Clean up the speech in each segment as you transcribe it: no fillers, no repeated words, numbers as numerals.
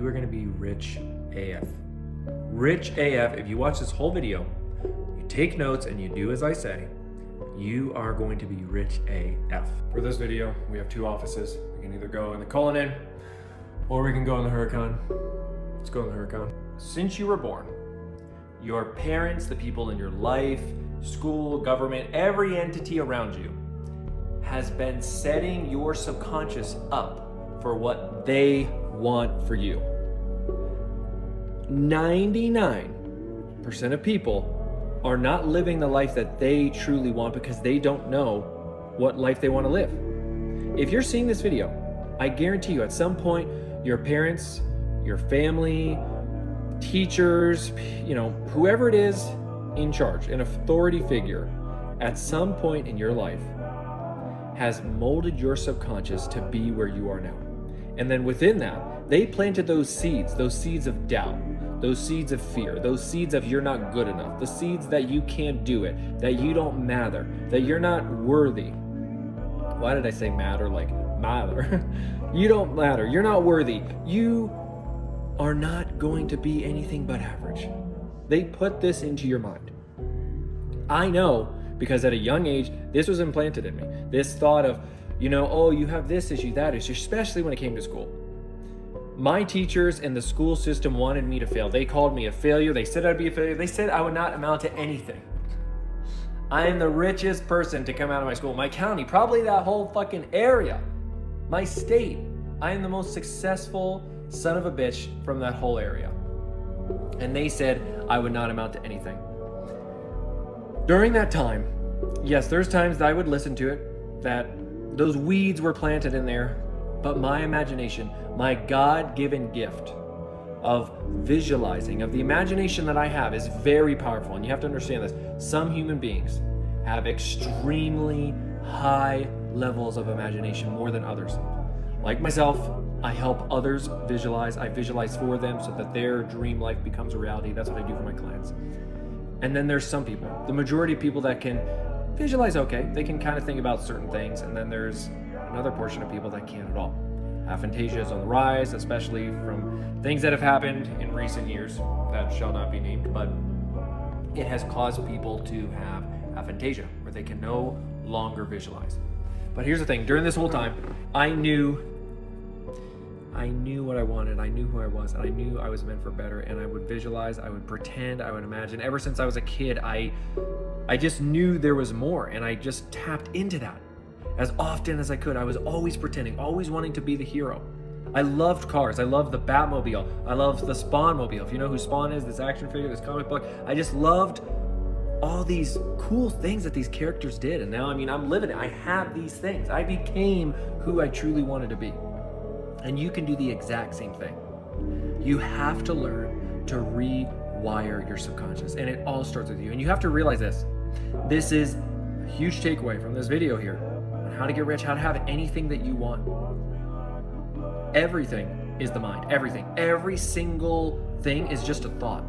you are going to be rich AF. Rich AF, if you watch this whole video, you take notes and you do as I say, you are going to be rich AF. For this video, we have two offices. We can either go in the Cullinan or we can go in the Huracan. Let's go in the Huracan. Since you were born, your parents, the people in your life, school, government, every entity around you has been setting your subconscious up for what they want for you. 99% of people are not living the life that they truly want because they don't know what life they want to live. If you're seeing this video, I guarantee you at some point, your parents, your family, teachers, whoever it is in charge, an authority figure, at some point in your life has molded your subconscious to be where you are now. And then within that, they planted those seeds of doubt, those seeds of fear, those seeds of you're not good enough, the seeds that you can't do it, that you don't matter, that you're not worthy. Why did I say matter like matter? You don't matter, you're not worthy. You are not going to be anything but average. They put this into your mind. I know because at a young age, this was implanted in me. This thought of, oh, you have this issue, that issue, especially when it came to school. My teachers and the school system wanted me to fail. They called me a failure. They said I'd be a failure. They said I would not amount to anything. I am the richest person to come out of my school, my county, probably that whole fucking area, my state. I am the most successful son of a bitch from that whole area. And they said I would not amount to anything. During that time, yes, there's times that I would listen to it, that those weeds were planted in there, but my imagination, my God-given gift of visualizing, of the imagination that I have is very powerful. And you have to understand this. Some human beings have extremely high levels of imagination, more than others. Like myself, I help others visualize. I visualize for them so that their dream life becomes a reality. That's what I do for my clients. And then there's some people, the majority of people that can visualize okay. They can kind of think about certain things. And then there's another portion of people that can't at all. Aphantasia is on the rise, especially from things that have happened in recent years that shall not be named, but it has caused people to have aphantasia where they can no longer visualize. But here's the thing, during this whole time, I knew what I wanted, I knew who I was, and I knew I was meant for better, and I would visualize, I would pretend, I would imagine. Ever since I was a kid, I just knew there was more, and I just tapped into that. As often as I could, I was always pretending, always wanting to be the hero. I loved cars, I loved the Batmobile, I loved the Spawn-mobile. If you know who Spawn is, this action figure, this comic book, I just loved all these cool things that these characters did. And now, I'm living it. I have these things. I became who I truly wanted to be. And you can do the exact same thing. You have to learn to rewire your subconscious, and it all starts with you. And you have to realize this. This is a huge takeaway from this video here on how to get rich, how to have anything that you want. Everything is the mind. Everything. Every single thing is just a thought.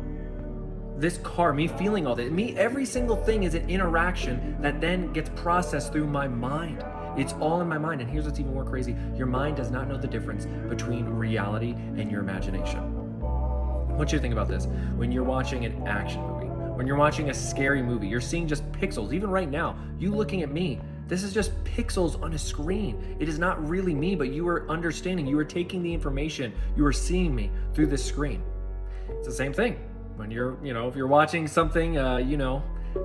This car, me feeling all this, every single thing is an interaction that then gets processed through my mind. It's all in my mind. And here's what's even more crazy. Your mind does not know the difference between reality and your imagination. I want you to think about this. When you're watching an action movie, when you're watching a scary movie, you're seeing just pixels. Even right now, you looking at me, this is just pixels on a screen. It is not really me, but you are understanding. You are taking the information. You are seeing me through this screen. It's the same thing. When you're, if you're watching something, that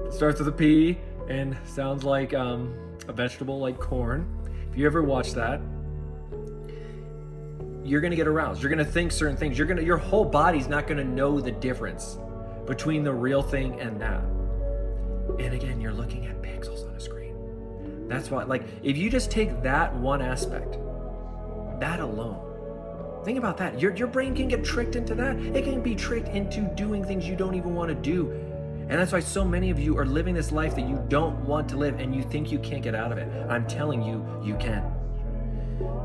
starts with a P and sounds like a vegetable like corn. If you ever watch that, you're gonna get aroused. You're gonna think certain things. Your whole body's not gonna know the difference between the real thing and that. And again, you're looking at pixels on a screen. That's why, if you just take that one aspect, that alone, think about that. Your brain can get tricked into that. It can be tricked into doing things you don't even want to do. And that's why so many of you are living this life that you don't want to live and you think you can't get out of it. I'm telling you, you can.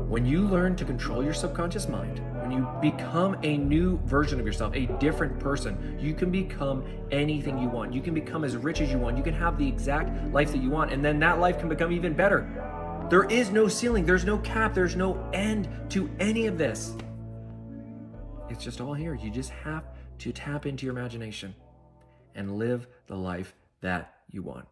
When you learn to control your subconscious mind, when you become a new version of yourself, a different person, you can become anything you want. You can become as rich as you want. You can have the exact life that you want. And then that life can become even better. There is no ceiling. There's no cap. There's no end to any of this. It's just all here. You just have to tap into your imagination and live the life that you want.